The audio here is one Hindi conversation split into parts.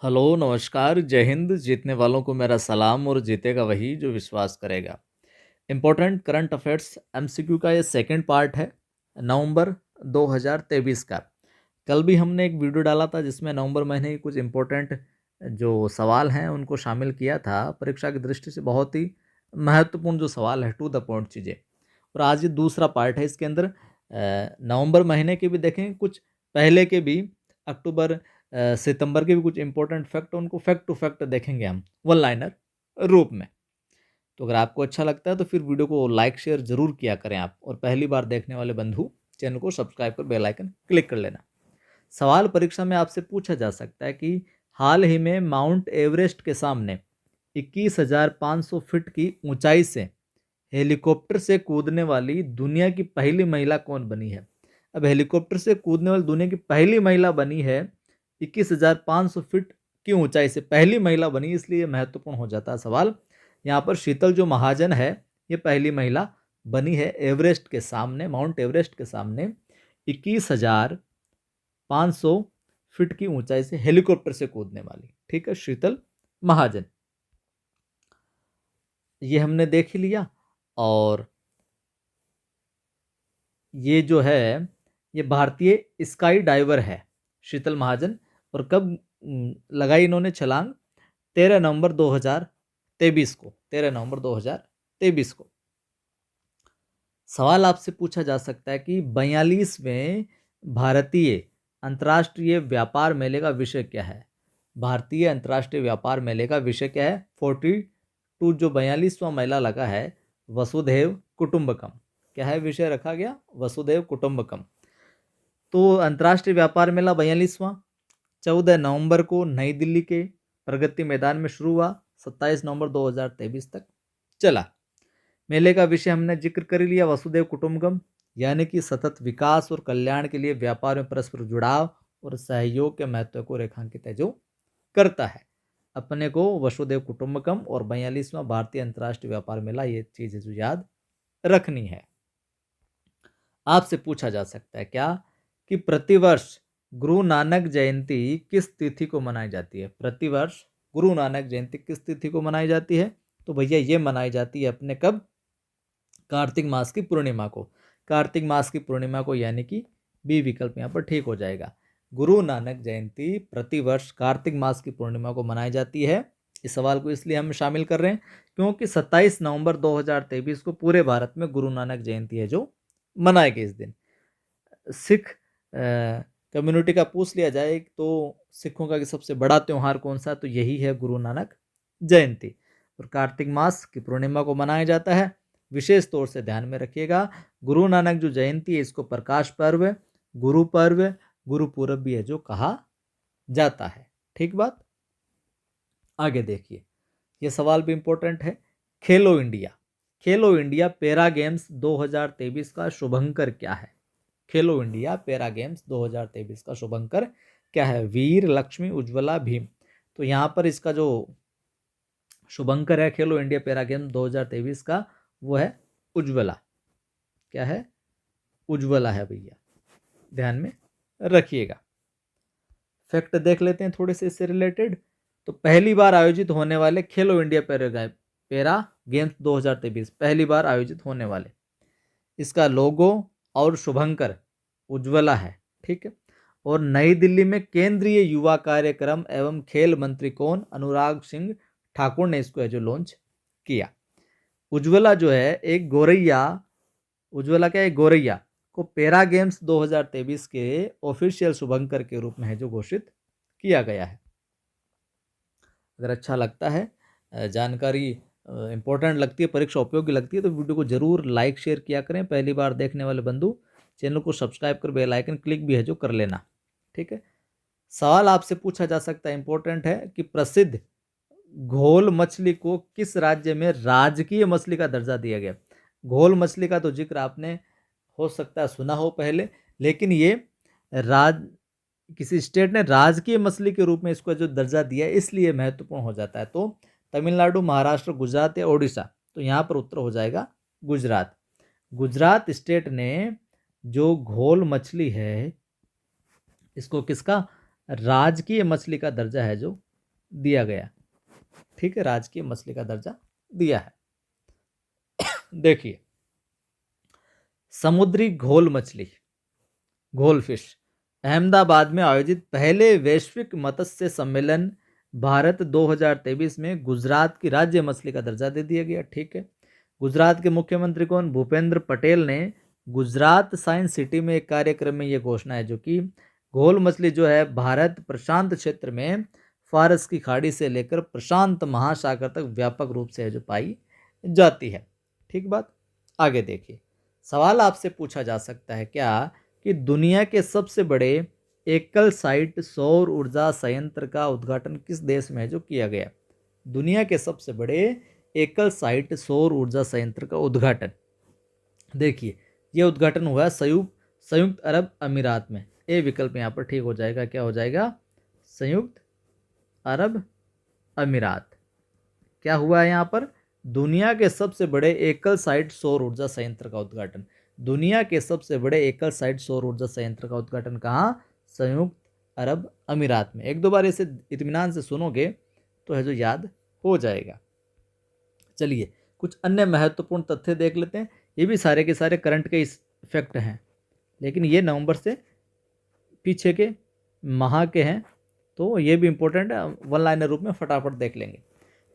हेलो, नमस्कार, जय हिंद। जीतने वालों को मेरा सलाम और जीतेगा वही जो विश्वास करेगा। इम्पोर्टेंट करंट अफेयर्स एमसीक्यू का ये सेकंड पार्ट है नवंबर 2023 का। कल भी हमने एक वीडियो डाला था जिसमें नवंबर महीने की कुछ इम्पोर्टेंट जो सवाल हैं उनको शामिल किया था। परीक्षा की दृष्टि से बहुत ही महत्वपूर्ण जो सवाल है, टू द पॉइंट चीज़ें। और आज ये दूसरा पार्ट है। इसके अंदर नवंबर महीने के भी देखें, कुछ पहले के भी, अक्टूबर सितंबर के भी कुछ इंपॉर्टेंट फैक्ट, उनको फैक्ट टू फैक्ट देखेंगे हम वन लाइनर रूप में। तो अगर आपको अच्छा लगता है तो फिर वीडियो को लाइक शेयर जरूर किया करें आप, और पहली बार देखने वाले बंधु चैनल को सब्सक्राइब कर बेल आइकन क्लिक कर लेना। सवाल परीक्षा में आपसे पूछा जा सकता है कि हाल ही में माउंट एवरेस्ट के सामने 21,500 फीट की ऊंचाई से हेलीकॉप्टर से कूदने वाली दुनिया की पहली महिला कौन बनी है। अब हेलीकॉप्टर से कूदने वाली दुनिया की पहली महिला बनी है, 21,500 फीट की ऊंचाई से पहली महिला बनी, इसलिए महत्वपूर्ण हो जाता है सवाल। यहाँ पर शीतल जो महाजन है, ये पहली महिला बनी है एवरेस्ट के सामने, माउंट एवरेस्ट के सामने 21,500 फीट की ऊंचाई से हेलीकॉप्टर से कूदने वाली। ठीक है, शीतल महाजन। ये हमने देख ही लिया। और ये जो है, ये भारतीय स्काई डाइवर है शीतल महाजन। और कब लगाई इन्होंने छलांग? 13 नवंबर 2023 को, 13 नवंबर 2023 को। सवाल आपसे पूछा जा सकता है कि 42वें भारतीय अंतर्राष्ट्रीय व्यापार मेले का विषय क्या है। भारतीय अंतर्राष्ट्रीय व्यापार मेले का विषय क्या है? 42 जो 42वां मेला लगा है, वसुधैव कुटुंबकम। क्या है विषय रखा गया? वसुधैव कुटुंबकम। तो अंतर्राष्ट्रीय व्यापार मेला 42वां 14 नवंबर को नई दिल्ली के प्रगति मैदान में शुरू हुआ, 27 नवंबर 2023 तक चला। मेले का विषय हमने जिक्र कर लिया, वसुधैव कुटुंबकम, यानी कि सतत विकास और कल्याण के लिए व्यापार में परस्पर जुड़ाव और सहयोग के महत्व को रेखांकित है जो करता है। अपने को वसुधैव कुटुंबकम और 42वां भारतीय अंतर्राष्ट्रीय व्यापार मेला, ये चीज जो याद रखनी है। आपसे पूछा जा सकता है क्या कि प्रतिवर्ष गुरु नानक जयंती किस तिथि को मनाई जाती है? प्रतिवर्ष गुरु नानक जयंती किस तिथि को मनाई जाती है? तो भैया ये मनाई जाती है अपने कब? कार्तिक मास की पूर्णिमा को। कार्तिक मास की पूर्णिमा को, यानी कि बी विकल्प यहाँ पर ठीक हो जाएगा। गुरु नानक जयंती प्रतिवर्ष कार्तिक मास की पूर्णिमा को मनाई जाती है। इस सवाल को इसलिए हम शामिल कर रहे हैं क्योंकि 27 नवंबर 2023 को पूरे भारत में गुरु नानक जयंती है जो मनाएगी इस दिन। सिख कम्युनिटी का पूछ लिया जाए तो सिखों का सबसे बड़ा त्यौहार कौन सा? तो यही है गुरु नानक जयंती। और कार्तिक मास की पूर्णिमा को मनाया जाता है। विशेष तौर से ध्यान में रखिएगा, गुरु नानक जो जयंती है इसको प्रकाश पर्व, गुरु पर्व, गुरु पूरब भी है जो कहा जाता है। ठीक बात। आगे देखिए, ये सवाल भी इंपॉर्टेंट है। खेलो इंडिया, खेलो इंडिया पैरा गेम्स 2023 का शुभंकर क्या है? खेलो इंडिया पैरा गेम्स 2023 का शुभंकर क्या है? वीर, लक्ष्मी, उज्ज्वला, भीम। तो यहाँ पर इसका जो शुभंकर है खेलो इंडिया पैरा गेम्स 2023 का, वो है उज्ज्वला। क्या है? उज्ज्वला है भैया, ध्यान में रखिएगा। फैक्ट देख लेते हैं थोड़े से इससे रिलेटेड। तो पहली बार आयोजित होने वाले खेलो इंडिया पैरा गेम्स 2023 पहली बार आयोजित होने वाले, इसका लोगो और शुभंकर उज्ज्वला है। ठीक है। और नई दिल्ली में केंद्रीय युवा कार्यक्रम एवं खेल मंत्री कौन? अनुराग सिंह ठाकुर ने इसको जो लॉन्च किया। उज्ज्वला जो है एक गोरैया, उज्ज्वला क्या है? गोरैया को पैरा गेम्स 2023 के ऑफिशियल शुभंकर के रूप में है जो घोषित किया गया है। अगर अच्छा लगता है, जानकारी इंपॉर्टेंट लगती है, परीक्षा उपयोगी लगती है, तो वीडियो को जरूर लाइक शेयर किया करें। पहली बार देखने वाले बंधु चैनल को सब्सक्राइब कर बेल आइकन क्लिक भी है जो कर लेना। ठीक है। सवाल आपसे पूछा जा सकता है, इंपॉर्टेंट है, कि प्रसिद्ध घोल मछली को किस राज्य में राजकीय मछली का दर्जा दिया गया? घोल मछली का तो जिक्र आपने हो सकता है सुना हो पहले, लेकिन ये राज किसी स्टेट ने राजकीय मछली के रूप में इसको जो दर्जा दिया है, इसलिए महत्वपूर्ण हो जाता है। तो तमिलनाडु, महाराष्ट्र, गुजरात या ओडिशा? तो यहाँ पर उत्तर हो जाएगा गुजरात। गुजरात स्टेट ने जो घोल मछली है, इसको किसका राजकीय मछली का दर्जा है जो दिया गया। ठीक है, राजकीय मछली का दर्जा दिया है। देखिए, समुद्री घोल मछली, घोल फिश, अहमदाबाद में आयोजित पहले वैश्विक मत्स्य सम्मेलन भारत 2023 में गुजरात की राज्य मछली का दर्जा दे दिया गया। ठीक है, गुजरात के मुख्यमंत्री कौन? भूपेंद्र पटेल ने गुजरात साइंस सिटी में एक कार्यक्रम में ये घोषणा है, जो कि घोल मछली जो है भारत प्रशांत क्षेत्र में फारस की खाड़ी से लेकर प्रशांत महासागर तक व्यापक रूप से है जो पाई जाती है। ठीक बात। आगे देखिए, सवाल आपसे पूछा जा सकता है क्या कि दुनिया के सबसे बड़े एकल साइट सौर ऊर्जा संयंत्र का उद्घाटन किस देश में है जो किया गया? दुनिया के सबसे बड़े एकल साइट सौर ऊर्जा संयंत्र का उद्घाटन, देखिए यह उद्घाटन हुआ संयुक्त अरब अमीरात में। ए विकल्प यहाँ पर ठीक हो जाएगा, क्या हो जाएगा? संयुक्त अरब अमीरात। क्या हुआ है यहाँ पर? दुनिया के सबसे बड़े एकल साइट सौर ऊर्जा संयंत्र का उद्घाटन। दुनिया के सबसे बड़े एकल साइट सौर ऊर्जा संयंत्र का उद्घाटन कहाँ? संयुक्त अरब अमीरात में। एक दो बार इसे इत्मीनान से सुनोगे तो है जो याद हो जाएगा। चलिए, कुछ अन्य महत्वपूर्ण तथ्य देख लेते हैं। ये भी सारे के सारे करंट के इफेक्ट हैं, लेकिन ये नवंबर से पीछे के माह के हैं, तो ये भी इम्पोर्टेंट है, वन लाइनर रूप में फटाफट देख लेंगे।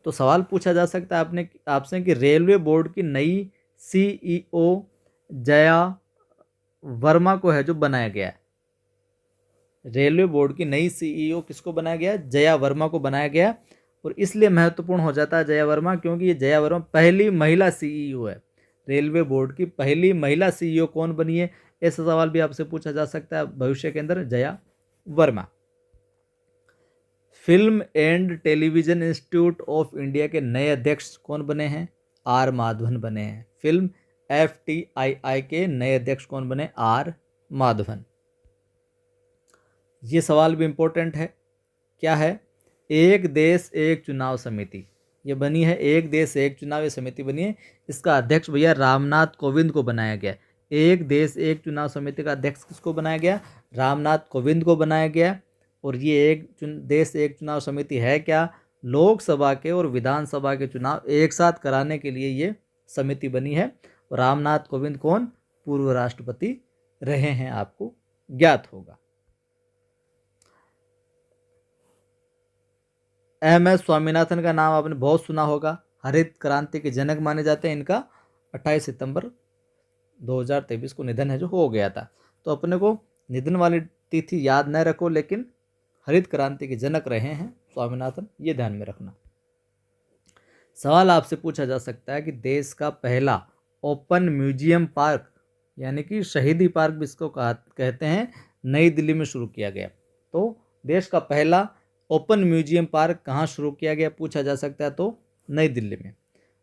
तो सवाल पूछा जा सकता है आपसे कि रेलवे बोर्ड की नई सीईओ जया वर्मा को है जो बनाया गया है। रेलवे बोर्ड की नई सीईओ किसको बनाया गया? जया वर्मा को बनाया गया। और इसलिए महत्वपूर्ण हो जाता है जया वर्मा, क्योंकि ये जया वर्मा पहली महिला सीईओ है। रेलवे बोर्ड की पहली महिला सीईओ कौन बनी है? ऐसा सवाल भी आपसे पूछा जा सकता है भविष्य के अंदर, Jaya Verma. Film and television institute of India के नए अध्यक्ष कौन बने हैं? आर माधवन बने हैं। फिल्म FTII के नए अध्यक्ष कौन बने? आर माधवन। ये सवाल भी इंपॉर्टेंट है, क्या है? एक देश एक चुनाव समिति ये बनी है, एक देश एक चुनाव ये समिति बनी है। इसका अध्यक्ष भैया रामनाथ कोविंद को बनाया गया। एक देश एक चुनाव समिति का अध्यक्ष किसको बनाया गया? रामनाथ कोविंद को बनाया गया। और ये एक देश एक चुनाव समिति है क्या? लोकसभा के और विधानसभा के चुनाव एक साथ कराने के लिए ये समिति बनी है। रामनाथ कोविंद कौन? पूर्व राष्ट्रपति रहे हैं, आपको ज्ञात होगा। MS स्वामीनाथन का नाम आपने बहुत सुना होगा, हरित क्रांति के जनक माने जाते हैं। इनका 28 सितंबर 2023 को निधन है जो हो गया था। तो अपने को निधन वाली तिथि याद न रखो, लेकिन हरित क्रांति के जनक रहे हैं स्वामीनाथन, ये ध्यान में रखना। सवाल आपसे पूछा जा सकता है कि देश का पहला ओपन म्यूजियम पार्क, यानी कि शहीदी पार्क भी इसको कहते हैं, नई दिल्ली में शुरू किया गया। तो देश का पहला ओपन म्यूजियम पार्क कहाँ शुरू किया गया पूछा जा सकता है, तो नई दिल्ली में।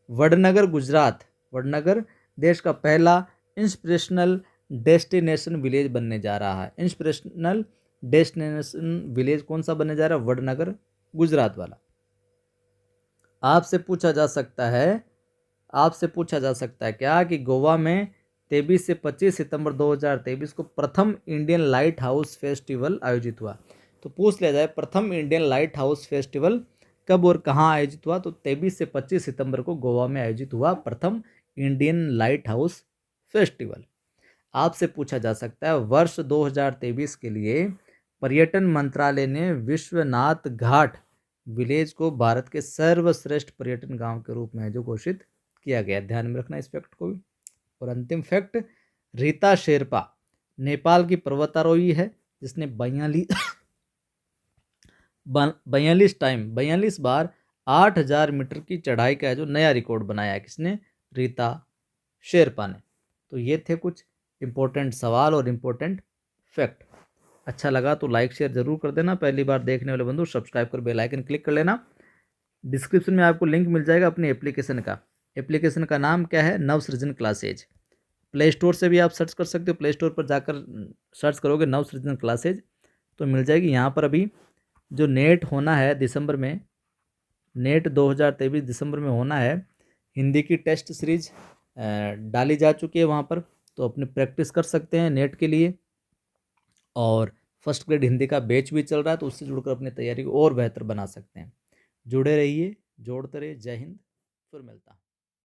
वडनगर गुजरात, वडनगर देश का पहला इंस्पिरेशनल डेस्टिनेशन विलेज बनने जा रहा है। इंस्पिरेशनल डेस्टिनेशन विलेज कौन सा बनने जा रहा है? वडनगर गुजरात वाला। आपसे पूछा जा सकता है क्या कि गोवा में 23 से 25 सितंबर 2023 को प्रथम इंडियन लाइट हाउस फेस्टिवल आयोजित हुआ। तो पूछ लिया जाए प्रथम इंडियन लाइट हाउस फेस्टिवल कब और कहाँ आयोजित हुआ, तो 23 से 25 सितंबर को गोवा में आयोजित हुआ प्रथम इंडियन लाइट हाउस फेस्टिवल। आपसे पूछा जा सकता है वर्ष 2023 के लिए पर्यटन मंत्रालय ने विश्वनाथ घाट विलेज को भारत के सर्वश्रेष्ठ पर्यटन गांव के रूप में जो घोषित किया गया। ध्यान में रखना इस फैक्ट को भी। और अंतिम फैक्ट, रीता शेरपा नेपाल की पर्वतारोही है जिसने 42 बार 8000 मीटर की चढ़ाई का जो नया रिकॉर्ड बनाया है। किसने? रीता शेरपा ने। तो ये थे कुछ इंपॉर्टेंट सवाल और इंपॉर्टेंट फैक्ट। अच्छा लगा तो लाइक शेयर जरूर कर देना। पहली बार देखने वाले बंधु सब्सक्राइब कर बेल आइकन क्लिक कर लेना। डिस्क्रिप्शन में आपको लिंक मिल जाएगा अपने एप्लीकेशन का। एप्लीकेशन का नाम क्या है? नवसृजन क्लासेज। प्ले स्टोर से भी आप सर्च कर सकते हो। प्ले स्टोर पर जाकर सर्च करोगे नवसृजन क्लासेज तो मिल जाएगी। यहाँ पर अभी जो नेट होना है दिसंबर में, नेट 2023 दिसंबर में होना है, हिंदी की टेस्ट सीरीज डाली जा चुकी है वहाँ पर, तो अपनी प्रैक्टिस कर सकते हैं नेट के लिए। और फर्स्ट ग्रेड हिंदी का बैच भी चल रहा है, तो उससे जुड़कर अपनी तैयारी को और बेहतर बना सकते हैं। जुड़े रहिए, जोड़ते रहिए। जय हिंद, फिर मिलता।